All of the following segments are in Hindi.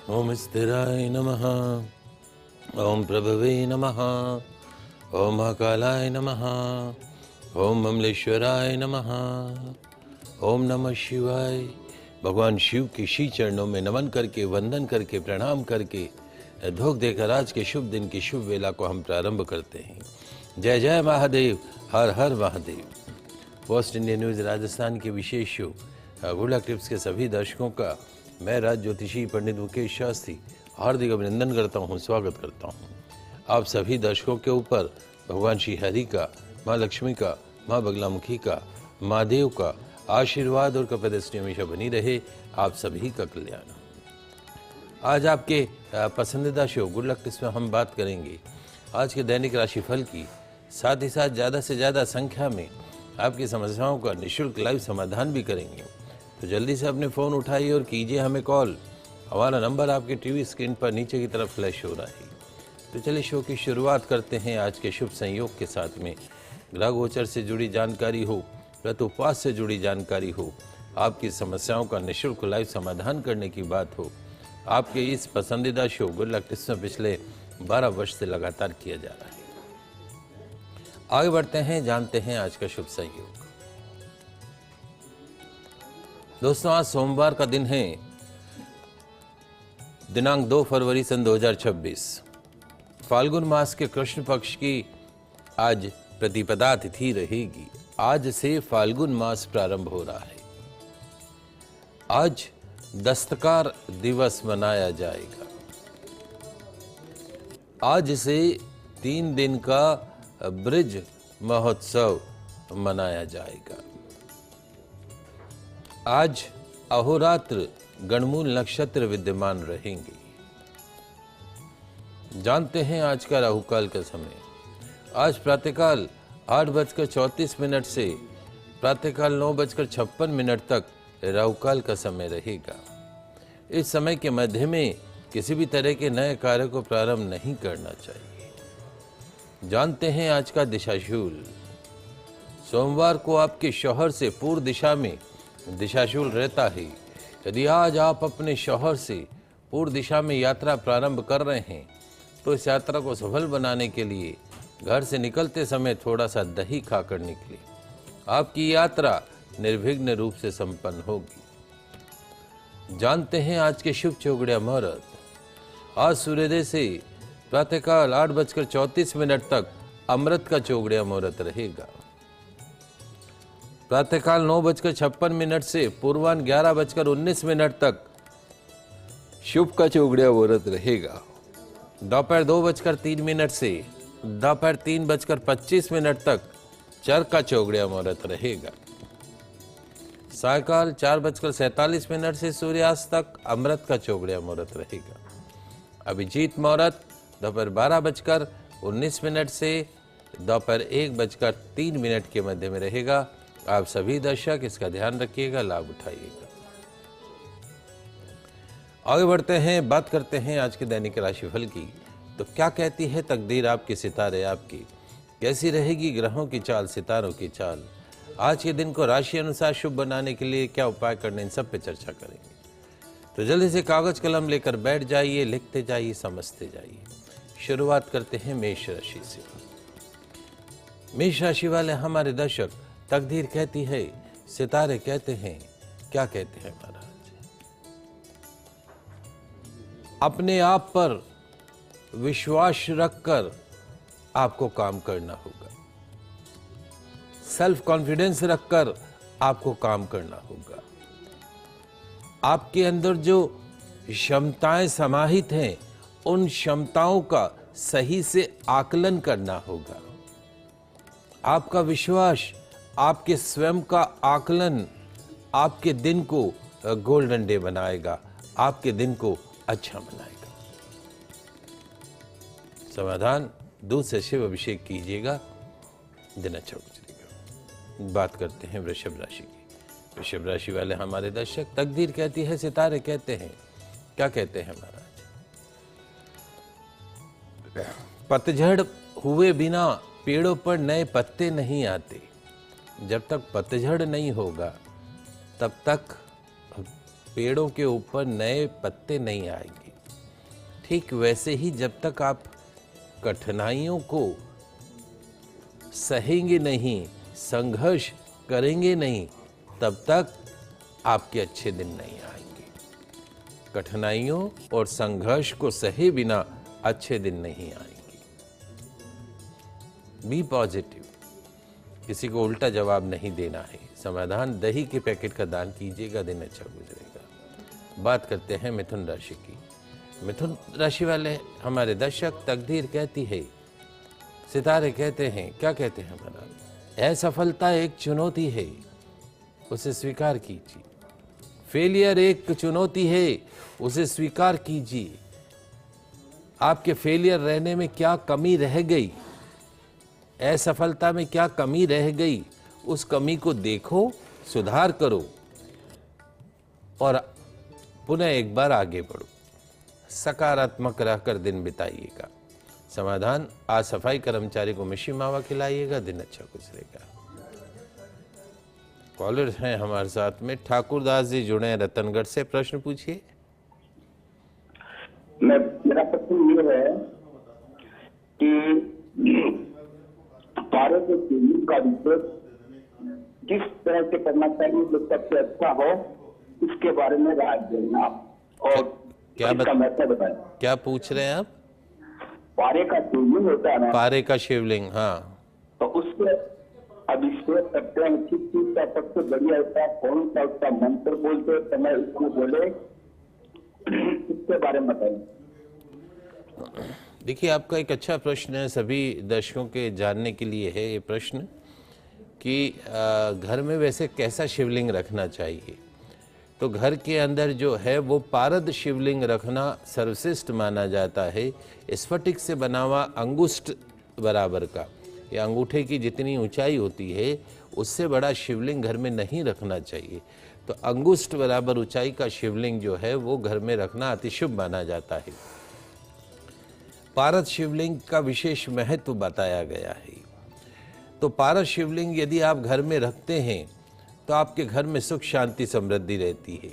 ओम स्थिराय नमः। ओम प्रभवे नमः। ओम महाकालाय नमः। ओम अमलेश्वराय नमः। ओम नमः शिवाय। भगवान शिव के श्री चरणों में नमन करके, वंदन करके, प्रणाम करके, धोख देकर आज के शुभ दिन की शुभ वेला को हम प्रारंभ करते हैं। जय जय महादेव, हर हर Mahadev. Post India news Rajasthan के विशेष शो गुडलक टिप्स के सभी दर्शकों का मैं राज ज्योतिषी पंडित मुकेश शास्त्री हार्दिक अभिनंदन करता हूँ, स्वागत करता हूँ। आप सभी दर्शकों के ऊपर भगवान श्री हरि का, माँ लक्ष्मी का, माँ बगलामुखी का, महादेव का आशीर्वाद और कपदृष्टि हमेशा बनी रहे। आप सभी का कल्याण। आज आपके पसंदीदा शो गुडलक टिप्स में हम बात करेंगे आज के दैनिक राशिफल की, साथ ही साथ ज़्यादा से ज़्यादा संख्या में आपकी समस्याओं का निःशुल्क लाइव समाधान भी करेंगे। तो जल्दी से अपने फ़ोन उठाइए और कीजिए हमें कॉल। हमारा नंबर आपके टीवी स्क्रीन पर नीचे की तरफ फ्लैश हो रहा है। तो चलिए शो की शुरुआत करते हैं आज के शुभ संयोग के साथ में। ग्रह गोचर से जुड़ी जानकारी हो, व्रतोपवास से जुड़ी जानकारी हो, आपकी समस्याओं का निःशुल्क लाइव समाधान करने की बात हो, आपके इस पसंदीदा शो गुडलक टिप्स में पिछले 12 वर्ष से लगातार किया जा रहा है। आगे बढ़ते हैं, जानते हैं आज का शुभ संयोग। दोस्तों, आज सोमवार का दिन है, दिनांक 2 फरवरी सन 2026। फाल्गुन मास के कृष्ण पक्ष की आज प्रतिपदा तिथि रहेगी। आज से फाल्गुन मास प्रारंभ हो रहा है। आज दस्तकार दिवस मनाया जाएगा। आज से 3 दिन का ब्रिज महोत्सव मनाया जाएगा। आज अहोरात्र गणमूल नक्षत्र विद्यमान रहेंगे। जानते हैं आज का राहुकाल का समय। आज प्रातःकाल 8:34 से प्रातःकाल 9:56 तक राहुकाल का समय रहेगा। इस समय के मध्य में किसी भी तरह के नए कार्य को प्रारंभ नहीं करना चाहिए। जानते हैं आज का दिशाशूल। सोमवार को आपके शौहर से पूर्व दिशा में दिशाशूल रहता है। यदि आज आप अपने शौहर से पूर्व दिशा में यात्रा प्रारंभ कर रहे हैं तो इस यात्रा को सफल बनाने के लिए घर से निकलते समय थोड़ा सा दही खाकर निकले। आपकी यात्रा निर्विघ्न रूप से संपन्न होगी। जानते हैं आज के शुभ चौगड़िया मुहूर्त। आज सूर्योदय से प्रातःकाल 8:34 तक अमृत का चौगड़िया मुहूर्त रहेगा। प्रातःकाल 9:56 से पूर्वाह्न 11:19 तक शुभ का चौगड़िया मुहूर्त रहेगा। दोपहर 2:03 से दोपहर 3:25 तक चर का चौगड़िया मुहूर्त रहेगा। सायकाल 4:47 से सूर्यास्त तक अमृत का चौगड़िया मुहूर्त रहेगा। अभिजीत मुहूर्त दोपहर 12:19 से दोपहर 1:03 के मध्य में रहेगा। आप सभी दर्शक इसका ध्यान रखिएगा, लाभ उठाइएगा। आगे बढ़ते हैं, बात करते हैं आज के दैनिक राशिफल की। तो क्या कहती है तकदीर आपके, सितारे आपकी, कैसी रहेगी ग्रहों की चाल, सितारों की चाल। आज के दिन को राशि अनुसार शुभ बनाने के लिए क्या उपाय करने, इन सब पे चर्चा करेंगे। तो जल्दी से कागज कलम लेकर बैठ जाइए, लिखते जाइए, समझते जाइए। शुरुआत करते हैं मेष राशि से। मेष राशि वाले हमारे दर्शक, तकदीर कहती है, सितारे कहते हैं, क्या कहते हैं महाराज। अपने आप पर विश्वास रखकर आपको काम करना होगा। सेल्फ कॉन्फिडेंस रखकर आपको काम करना होगा। आपके अंदर जो क्षमताएं समाहित हैं, उन क्षमताओं का सही से आकलन करना होगा। आपका विश्वास, आपके स्वयं का आकलन आपके दिन को गोल्डन डे बनाएगा, आपके दिन को अच्छा बनाएगा। समाधान, दूध से शिव अभिषेक कीजिएगा, दिन अच्छा गुजरेगा। बात करते हैं वृषभ राशि की। वृषभ राशि वाले हमारे दर्शक, तकदीर कहती है, सितारे कहते हैं, क्या कहते हैं महाराज। पतझड़ हुए बिना पेड़ों पर नए पत्ते नहीं आते। जब तक पतझड़ नहीं होगा तब तक पेड़ों के ऊपर नए पत्ते नहीं आएंगे। ठीक वैसे ही जब तक आप कठिनाइयों को सहेंगे नहीं, संघर्ष करेंगे नहीं, तब तक आपके अच्छे दिन नहीं आएंगे। कठिनाइयों और संघर्ष को सहे बिना अच्छे दिन नहीं आएंगे। बी पॉजिटिव, किसी को उल्टा जवाब नहीं देना है। समाधान दही के पैकेट का दान कीजिएगा, दिन अच्छा गुजरेगा। बात करते हैं मिथुन राशि की। मिथुन राशि वाले हमारे दर्शक, तकदीर कहती है, सितारे कहते हैं, क्या कहते हैं महाराज, असफलता एक चुनौती है, उसे स्वीकार कीजिए। फेलियर एक चुनौती है, उसे स्वीकार कीजिए। आपके फेलियर रहने में क्या कमी रह गई, असफलता में क्या कमी रह गई, उस कमी को देखो, सुधार करो और पुनः एक बार आगे बढ़ो। सकारात्मक रहकर दिन बिताइएगा। समाधान, आज सफाई कर्मचारी को मिश्री मावा खिलाइएगा, दिन अच्छा गुजरेगा। कॉलर्स हैं हमारे साथ में। ठाकुर दास जी जुड़े हैं रतनगढ़ से, प्रश्न पूछिए। मेरा प्रश्न ये है कि पारे के ट्रेनिंग का रिसर्च किस तरह से करना चाहिए जो सबसे अच्छा हो, इसके बारे में राय देना और इसका मेथड बताएं। क्या पूछ रहे हैं आप? पारे का शिवलिंग होता है ना, पारे का शिवलिंग, हाँ, तो उससे अभिषेक करते हैं, किस चीज का सबसे बढ़िया होता है, कौन सा उसका मंत्र बोलते समय उसको बोले, इसके बारे में बताएं। देखिए, आपका एक अच्छा प्रश्न है, सभी दर्शकों के जानने के लिए है ये प्रश्न कि घर में वैसे कैसा शिवलिंग रखना चाहिए। तो घर के अंदर जो है वो पारद शिवलिंग रखना सर्वश्रेष्ठ माना जाता है। स्फटिक से बना हुआ अंगुष्ठ बराबर का, या अंगूठे की जितनी ऊंचाई होती है उससे बड़ा शिवलिंग घर में नहीं रखना चाहिए। तो अंगुष्ठ बराबर ऊंचाई का शिवलिंग जो है वो घर में रखना अति शुभ माना जाता है। पारद शिवलिंग का विशेष महत्व बताया गया है। तो पारद शिवलिंग यदि आप घर में रखते हैं तो आपके घर में सुख शांति समृद्धि रहती है।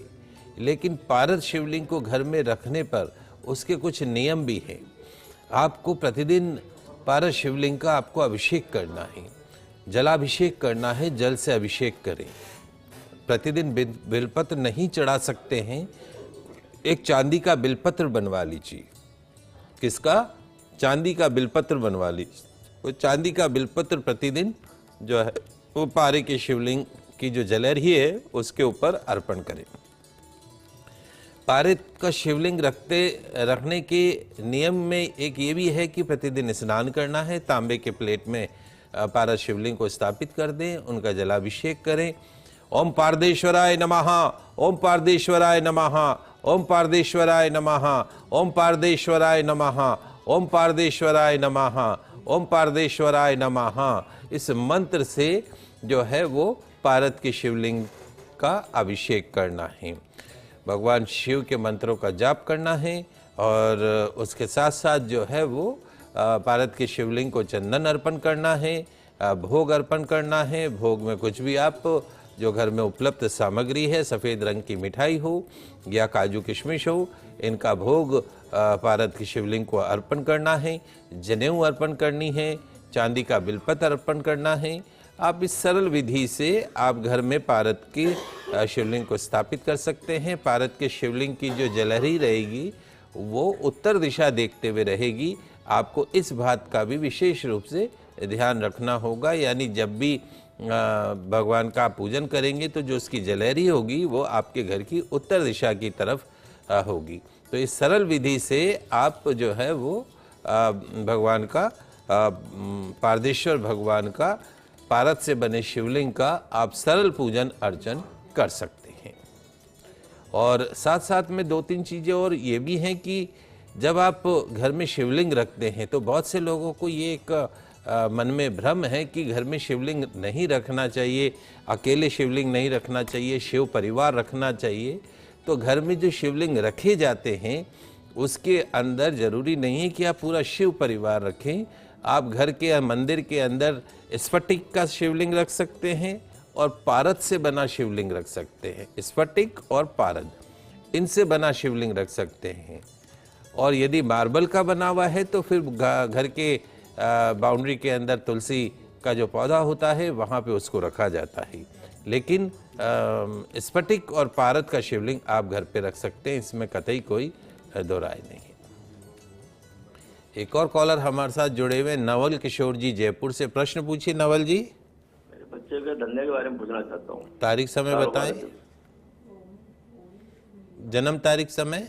लेकिन पारद शिवलिंग को घर में रखने पर उसके कुछ नियम भी हैं। आपको प्रतिदिन पारद शिवलिंग का आपको अभिषेक करना है, जलाभिषेक करना है, जल से अभिषेक करें। प्रतिदिन बिलपत्र नहीं चढ़ा सकते हैं, एक चांदी का बिलपत्र बनवा लीजिए। किसका? चांदी का बिलपत्र बनवा लीजिए। वो चांदी का बिलपत्र प्रतिदिन जो है वो पारे के शिवलिंग की जो जलहरी है उसके ऊपर अर्पण करें। पारे का शिवलिंग रखने के नियम में एक ये भी है कि प्रतिदिन स्नान करना है, तांबे के प्लेट में पारद शिवलिंग को स्थापित कर दें, उनका जलाभिषेक करें। ओम पारदेश्वराय नमः, ओम पारदेश्वराय नमः, ओम पारदेश्वराय नमः, ओम पारदेश्वराय नमः, ओम पारदेश्वराय नमः, ओम पारदेश्वराय नमः। इस मंत्र से जो है वो पारद के शिवलिंग का अभिषेक करना है। भगवान शिव के मंत्रों का जाप करना है और उसके साथ साथ जो है वो पारद के शिवलिंग को चंदन अर्पण करना है, भोग अर्पण करना है। भोग में कुछ भी आप जो घर में उपलब्ध सामग्री है, सफ़ेद रंग की मिठाई हो या काजू किशमिश हो, इनका भोग पारद के शिवलिंग को अर्पण करना है। जनेऊ अर्पण करनी है, चांदी का बिलपत्र अर्पण करना है। आप इस सरल विधि से आप घर में पारद के शिवलिंग को स्थापित कर सकते हैं। पारद के शिवलिंग की जो जलहरी रहेगी वो उत्तर दिशा देखते हुए रहेगी। आपको इस बात का भी विशेष रूप से ध्यान रखना होगा, यानी जब भी भगवान का पूजन करेंगे तो जो उसकी जलहरी होगी वो आपके घर की उत्तर दिशा की तरफ होगी। तो इस सरल विधि से आप जो है वो भगवान का पारदेश्वर भगवान का पारद से बने शिवलिंग का आप सरल पूजन अर्चन कर सकते हैं। और साथ साथ में दो तीन चीज़ें और ये भी हैं कि जब आप घर में शिवलिंग रखते हैं तो बहुत से लोगों को ये एक मन में भ्रम है कि घर में शिवलिंग नहीं रखना चाहिए, अकेले शिवलिंग नहीं रखना चाहिए, शिव परिवार रखना चाहिए। तो घर में जो शिवलिंग रखे जाते हैं उसके अंदर ज़रूरी नहीं है कि आप पूरा शिव परिवार रखें। आप घर के मंदिर के अंदर स्फटिक का शिवलिंग रख सकते हैं और पारद से बना शिवलिंग रख सकते हैं। स्फटिक और पारद, इनसे बना शिवलिंग रख सकते हैं। और यदि मार्बल का बना हुआ है तो फिर घर के बाउंड्री के अंदर तुलसी का जो पौधा होता है वहाँ पे उसको रखा जाता है। लेकिन स्फटिक और पारद का शिवलिंग आप घर पे रख सकते हैं, इसमें कतई कोई दो राय नहीं है। एक और कॉलर हमारे साथ जुड़े हुए नवल किशोर जी जयपुर से। प्रश्न पूछिए नवल जी। मेरे बच्चे के धंधे के बारे में पूछना चाहता हूँ। तारीख समय बताएं। जन्म तारीख समय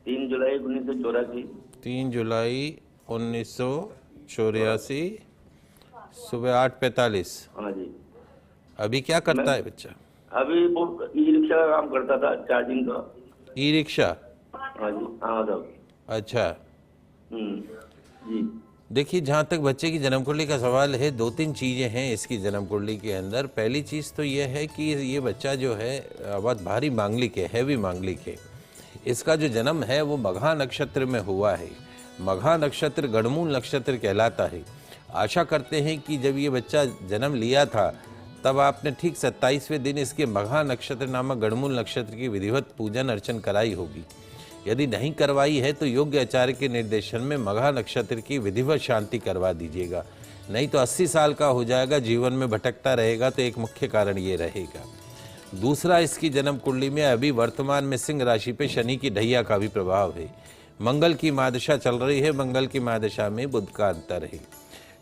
3 जुलाई 1984। 3 जुलाई 1984 सुबह 8:45। हाँ जी। अभी क्या करता है बच्चा? अभी वो ई रिक्शा का काम करता था, चार्जिंग का। E rickshaw? हाँ जी, हाँ साहब। अच्छा जी। देखिए, जहाँ तक बच्चे की जन्म कुंडली का सवाल है, 2-3 चीज़ें हैं इसकी जन्म कुंडली के अंदर। पहली चीज़ तो यह है कि ये बच्चा जो है बहुत भारी मांगलिक है, हैवी मांगलिक है। इसका जो जन्म है वो मघा नक्षत्र में हुआ है। मघा नक्षत्र गणमूल नक्षत्र कहलाता है। आशा करते हैं कि जब ये बच्चा जन्म लिया था तब आपने ठीक 27वें दिन इसके मघा नक्षत्र नामक गणमूल नक्षत्र की विधिवत पूजन अर्चन कराई होगी। यदि नहीं करवाई है तो योग्य आचार्य के निर्देशन में मघा नक्षत्र की विधिवत शांति करवा दीजिएगा, नहीं तो 80 साल का हो जाएगा, जीवन में भटकता रहेगा। तो एक मुख्य कारण ये रहेगा। दूसरा, इसकी जन्म कुंडली में अभी वर्तमान में सिंह राशि पे शनि की ढैया का भी प्रभाव है। मंगल की महादशा चल रही है, मंगल की महादशा में बुध का अंतर है।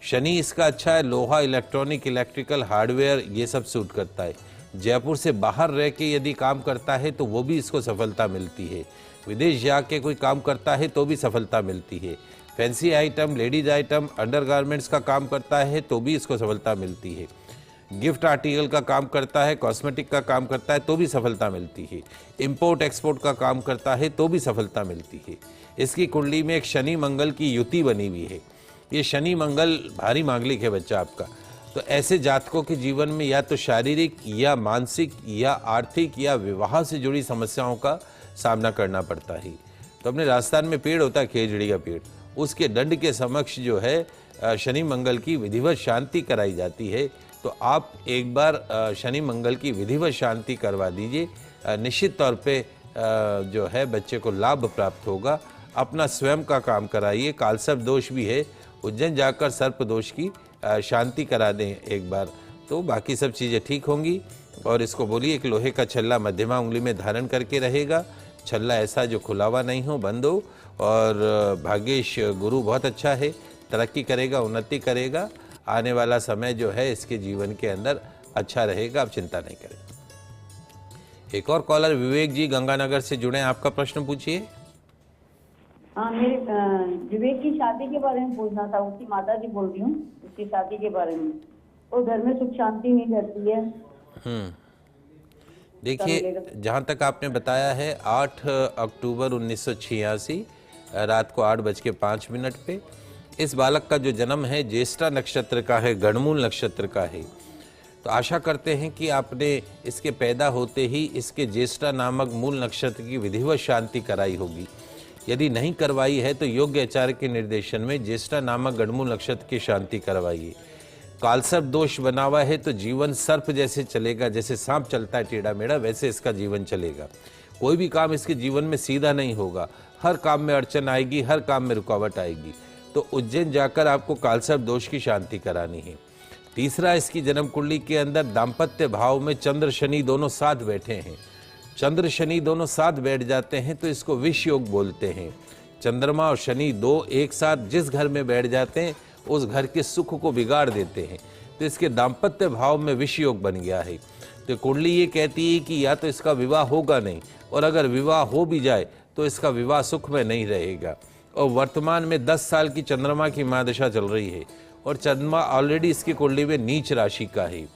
शनि इसका अच्छा है, लोहा, इलेक्ट्रॉनिक, इलेक्ट्रिकल, हार्डवेयर ये सब सूट करता है। जयपुर से बाहर रह के यदि काम करता है तो वो भी इसको सफलता मिलती है। विदेश जाके कोई काम करता है तो भी सफलता मिलती है। Fancy item, ladies item, undergarments का काम करता है तो भी इसको सफलता मिलती है। गिफ्ट आर्टिकल का काम करता है, कॉस्मेटिक का काम करता है तो भी सफलता मिलती है। इंपोर्ट एक्सपोर्ट का काम करता है तो भी सफलता मिलती है। इसकी कुंडली में एक शनि मंगल की युति बनी हुई है। ये शनि मंगल भारी मांगलिक है बच्चा आपका। तो ऐसे जातकों के जीवन में या तो शारीरिक या मानसिक या आर्थिक या विवाह से जुड़ी समस्याओं का सामना करना पड़ता है। तो अपने राजस्थान में पेड़ होता है खेजड़ी का पेड़, उसके दंड के समक्ष जो है शनि मंगल की विधिवत शांति कराई जाती है। तो आप एक बार शनि मंगल की विधिवत शांति करवा दीजिए, निश्चित तौर पे जो है बच्चे को लाभ प्राप्त होगा। अपना स्वयं का काम कराइए। कालसर्प दोष भी है, उज्जैन जाकर सर्प दोष की शांति करा दें एक बार, तो बाकी सब चीज़ें ठीक होंगी। और इसको बोलिए कि लोहे का छल्ला मध्यमा उंगली में धारण करके रहेगा। छल्ला ऐसा जो खुला हुआ नहीं हो, बंद हो। और भाग्येश गुरु बहुत अच्छा है, तरक्की करेगा, उन्नति करेगा। आने वाला समय जो है इसके जीवन के अंदर अच्छा रहेगा, आप चिंता नहीं करें। एक और कॉलर विवेक जी गंगानगर से जुड़े, आपका प्रश्न पूछिए। हाँ, मेरे विवेक की शादी के बारे में पूछना था। उसकी माता जी बोल रही हूँ, उसकी शादी के बारे में। वो घर में सुख शांति नहीं रहती है। देखिए, जहाँ तक आपने बताया है 8 अक्टूबर 1986 रात को 8:05 पे इस बालक का जो जन्म है ज्येष्ठा नक्षत्र का है, गणमूल नक्षत्र का है। तो आशा करते हैं कि आपने इसके पैदा होते ही इसके ज्येष्ठा नामक मूल नक्षत्र की विधिवत शांति कराई होगी। यदि नहीं करवाई है तो योग्य आचार्य के निर्देशन में ज्येष्ठा नामक गणमूल नक्षत्र की शांति करवाइए। कालसर्प दोष बना हुआ है तो जीवन सर्प जैसे चलेगा, जैसे सांप चलता है टेढ़ा मेढ़ा, वैसे इसका जीवन चलेगा। कोई भी काम इसके जीवन में सीधा नहीं होगा, हर काम में अड़चन आएगी, हर काम में रुकावट आएगी। तो उज्जैन जाकर आपको कालसर्प दोष की शांति करानी है। तीसरा, इसकी जन्म कुंडली के अंदर दाम्पत्य भाव में चंद्र शनि दोनों साथ बैठे हैं। चंद्र शनि दोनों साथ बैठ जाते हैं तो इसको विष योग बोलते हैं। चंद्रमा और शनि दो एक साथ जिस घर में बैठ जाते हैं उस घर के सुख को बिगाड़ देते हैं। तो इसके दाम्पत्य भाव में विष योग बन गया है। तो कुंडली ये कहती है कि या तो इसका विवाह होगा नहीं, और अगर विवाह हो भी जाए तो इसका विवाह सुख में नहीं रहेगा। और वर्तमान में 10 साल की चंद्रमा की महादशा चल रही है और चंद्रमा ऑलरेडी इसकी कुंडली में नीच राशि का है।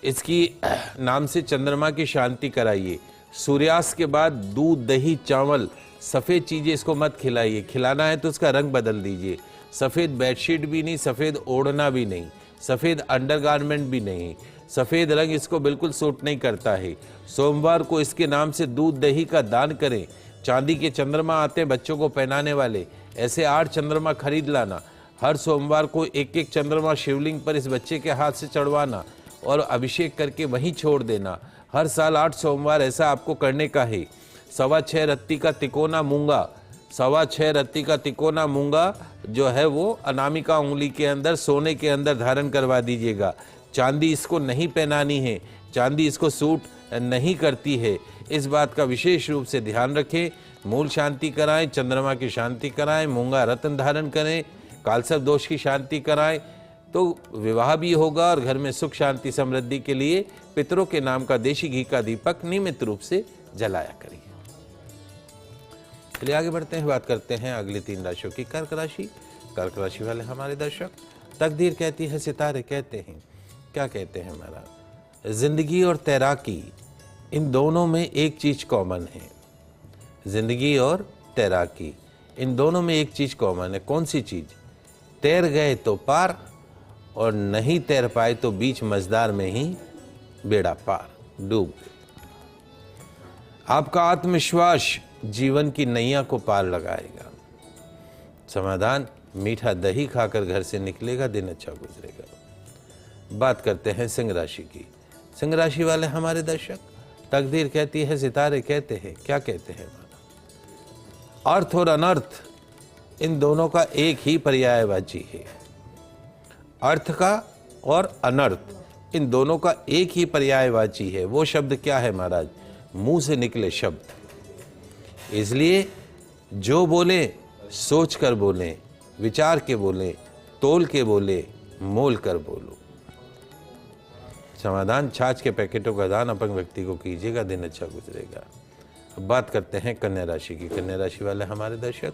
इसकी नाम से चंद्रमा की शांति कराइए। सूर्यास्त के बाद दूध, दही, चावल, सफ़ेद चीज़ें इसको मत खिलाइए। खिलाना है तो उसका रंग बदल दीजिए। सफ़ेद बेडशीट भी नहीं, सफ़ेद ओढ़ना भी नहीं, सफ़ेद अंडरगारमेंट भी नहीं। सफ़ेद रंग इसको बिल्कुल सूट नहीं करता है। सोमवार को इसके नाम से दूध दही का दान करें। चांदी के चंद्रमा आते हैं बच्चों को पहनाने वाले, ऐसे 8 चंद्रमा खरीद लाना। हर सोमवार को एक एक चंद्रमा शिवलिंग पर इस बच्चे के हाथ से चढ़वाना और अभिषेक करके वहीं छोड़ देना। हर साल 8 सोमवार ऐसा आपको करने का है। 6.25 रत्ती का तिकोना मूंगा 6.25 रत्ती का तिकोना मूंगा जो है वो अनामिका उंगली के अंदर सोने के अंदर धारण करवा दीजिएगा। चांदी इसको नहीं पहनानी है, चांदी इसको सूट नहीं करती है, इस बात का विशेष रूप से ध्यान रखें। मूल शांति कराएं, चंद्रमा की शांति कराएं, मूंगा रत्न धारण करें, कालसर्प दोष की शांति कराएं, तो विवाह भी होगा और घर में सुख शांति समृद्धि के लिए पितरों के नाम का देशी घी का दीपक नियमित रूप से जलाया करिए। चलिए आगे बढ़ते हैं, बात करते हैं अगली 3 राशियों की। कर्क राशि। कर्क राशि वाले हमारे दर्शक, तकदीर कहती है, सितारे कहते हैं, क्या कहते हैं महाराज? जिंदगी और तैराकी, इन दोनों में एक चीज कॉमन है। जिंदगी और तैराकी, इन दोनों में एक चीज कॉमन है। कौन सी चीज? तैर गए तो पार और नहीं तैर पाए तो बीच मझधार में ही बेड़ा पार, डूब गए। आपका आत्मविश्वास जीवन की नैया को पार लगाएगा। समाधान, मीठा दही खाकर घर से निकलेगा, दिन अच्छा गुजरेगा। बात करते हैं सिंह राशि की। सिंह राशि वाले हमारे दर्शक, तकदीर कहती है, सितारे कहते हैं, क्या कहते हैं? अर्थ और अनर्थ, इन दोनों का एक ही पर्यायवाची है। अर्थ का और अनर्थ, इन दोनों का एक ही पर्यायवाची है। वो शब्द क्या है महाराज? मुंह से निकले शब्द। इसलिए जो बोले सोच कर बोले, विचार के बोले, तोल के बोले, मोल कर बोलो। समाधान, छाछ के पैकेटों का दान अपंग व्यक्ति को कीजिएगा, दिन अच्छा गुजरेगा। अब बात करते हैं कन्या राशि की। कन्या राशि वाले हमारे दर्शक,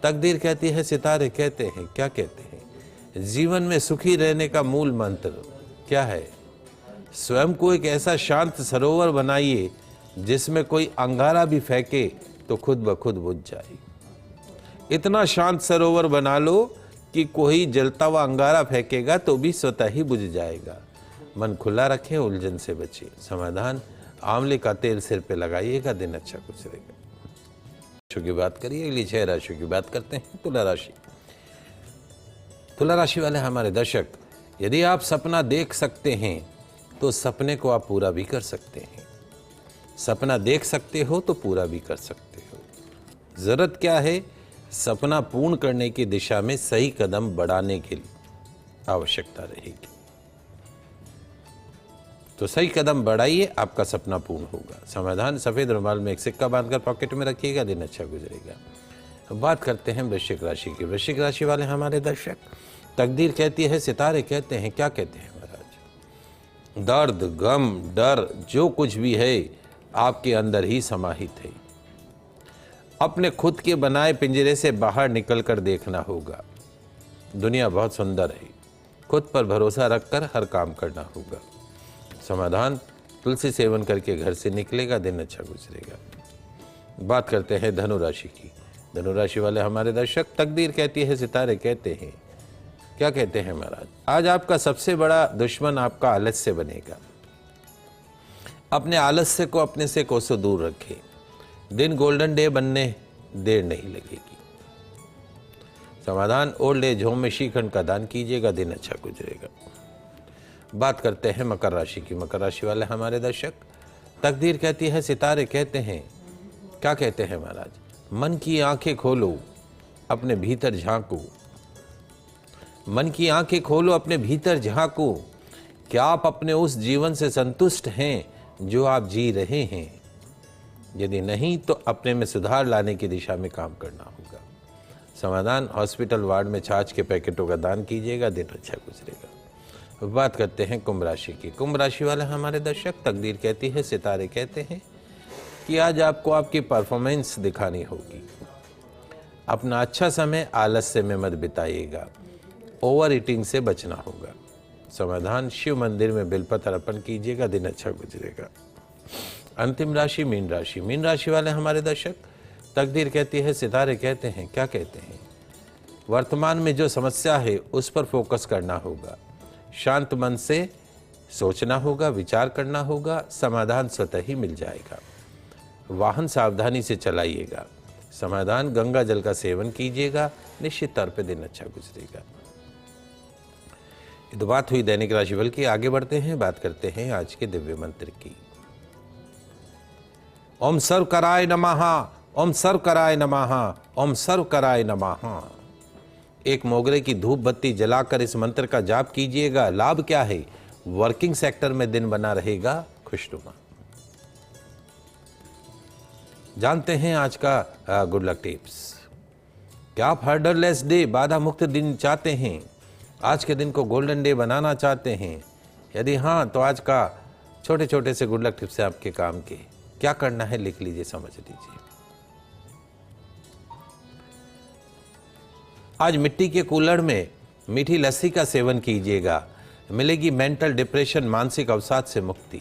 तकदीर कहती है, सितारे कहते हैं, क्या कहते हैं? जीवन में सुखी रहने का मूल मंत्र क्या है? स्वयं को एक ऐसा शांत सरोवर बनाइए जिसमें कोई अंगारा भी फेंके तो खुद ब खुद बुझ जाए। इतना शांत सरोवर बना लो कि कोई जलता हुआ अंगारा फेंकेगा तो भी स्वतः ही बुझ जाएगा। मन खुला रखें, उलझन से बचे। समाधान, आंवले का तेल सिर पे लगाइएगा, दिन अच्छा गुजरेगा। राशियों की बात करिए, अगली 6 राशियों की बात करते हैं। तुला राशि। तुला राशि वाले हमारे दर्शक, यदि आप सपना देख सकते हैं तो सपने को आप पूरा भी कर सकते हैं। सपना देख सकते हो तो पूरा भी कर सकते हो। जरूरत क्या है? सपना पूर्ण करने की दिशा में सही कदम बढ़ाने की आवश्यकता रहेगी। तो सही कदम बढ़ाइए, आपका सपना पूर्ण होगा। समाधान, सफेद रुमाल में एक सिक्का बांधकर पॉकेट में रखिएगा, दिन अच्छा गुजरेगा। अब बात करते हैं वृश्चिक राशि की। वृश्चिक राशि वाले हमारे दर्शक, तकदीर कहती है, सितारे कहते हैं, क्या कहते हैं महाराज? दर्द, गम, डर, जो कुछ भी है आपके अंदर ही समाहित है। अपने खुद के बनाए पिंजरे से बाहर निकलकर देखना होगा। दुनिया बहुत सुंदर है, खुद पर भरोसा रखकर हर काम करना होगा। समाधान, तुलसी सेवन करके घर से निकलेगा, दिन अच्छा गुजरेगा। बात करते हैं धनु राशि की। धनु राशि वाले हमारे दर्शक, तकदीर कहती है, सितारे कहते हैं, क्या कहते हैं महाराज? आज आपका सबसे बड़ा दुश्मन आपका आलस्य बनेगा। अपने आलस्य को अपने से कोसों दूर रखें। दिन गोल्डन डे बनने देर नहीं लगेगी। समाधान, ओल्ड एज होम में श्रीखंड का दान कीजिएगा, दिन अच्छा गुजरेगा। बात करते हैं मकर राशि की। मकर राशि वाले हमारे दर्शक, तकदीर कहती है, सितारे कहते हैं, क्या कहते हैं महाराज? मन की आंखें खोलो, अपने भीतर झांको। मन की आंखें खोलो, अपने भीतर झांको। क्या आप अपने उस जीवन से संतुष्ट हैं जो आप जी रहे हैं? यदि नहीं तो अपने में सुधार लाने की दिशा में काम करना होगा। समाधान, हॉस्पिटल वार्ड में छाछ के पैकेटों का दान कीजिएगा, दिन अच्छा गुजरेगा। बात करते हैं कुंभ राशि की। कुंभ राशि वाले हमारे दर्शक, तकदीर कहती है, सितारे कहते हैं कि आज आपको आपकी परफॉर्मेंस दिखानी होगी। अपना अच्छा समय आलस्य में मत बिताइएगा, ओवर ईटिंग से बचना होगा। समाधान, शिव मंदिर में बेलपत्र अर्पण कीजिएगा, दिन अच्छा गुजरेगा। अंतिम राशि मीन राशि। मीन राशि वाले हमारे दर्शक, तकदीर कहती है, सितारे कहते हैं, क्या कहते हैं? वर्तमान में जो समस्या है उस पर फोकस करना होगा। शांत मन से सोचना होगा, विचार करना होगा, समाधान स्वतः ही मिल जाएगा। वाहन सावधानी से चलाइएगा। समाधान, गंगा जल का सेवन कीजिएगा, निश्चित तौर पे दिन अच्छा गुजरेगा। ये तो बात हुई दैनिक राशिफल की। आगे बढ़ते हैं, बात करते हैं आज के दिव्य मंत्र की। ओम सर्वकराय नमः, ओम सर्वकराय नमः, ओम सर्व कराय नमः। एक मोगरे की धूप बत्ती जलाकर इस मंत्र का जाप कीजिएगा। लाभ क्या है? वर्किंग सेक्टर में दिन बना रहेगा खुशनुमा। जानते हैं आज का गुड लक टिप्स। क्या आप हर्डरलेस डे, बाधा मुक्त दिन चाहते हैं? आज के दिन को गोल्डन डे बनाना चाहते हैं? यदि हाँ, तो आज का छोटे छोटे से गुड लक टिप्स से आपके काम के। क्या करना है लिख लीजिए, समझ लीजिए। आज मिट्टी के कूलर में मीठी लस्सी का सेवन कीजिएगा, मिलेगी मेंटल डिप्रेशन, मानसिक अवसाद से मुक्ति।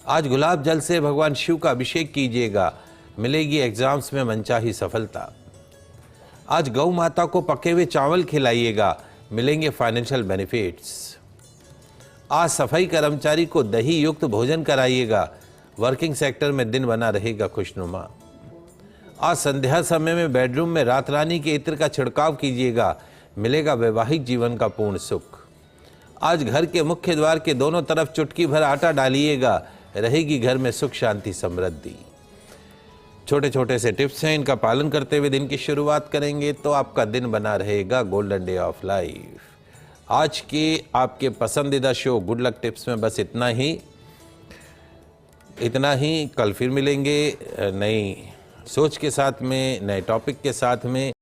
आज गुलाब जल से भगवान शिव का अभिषेक कीजिएगा, मिलेगी एग्जाम्स में मनचाही सफलता। आज गौ माता को पके हुए चावल खिलाइएगा, मिलेंगे फाइनेंशियल बेनिफिट्स। आज सफाई कर्मचारी को दही युक्त भोजन कराइएगा, वर्किंग सेक्टर में दिन बना रहेगा खुशनुमा। आज संध्या समय में बेडरूम में रात रानी के इत्र का छिड़काव कीजिएगा, मिलेगा वैवाहिक जीवन का पूर्ण सुख। आज घर के मुख्य द्वार के दोनों तरफ चुटकी भर आटा डालिएगा, रहेगी घर में सुख शांति समृद्धि। छोटे छोटे से टिप्स हैं, इनका पालन करते हुए दिन की शुरुआत करेंगे तो आपका दिन बना रहेगा गोल्डन डे ऑफ लाइफ। आज के आपके पसंदीदा शो गुड लक टिप्स में बस इतना ही। कल फिर मिलेंगे नई सोच के साथ में, नए टॉपिक के साथ में।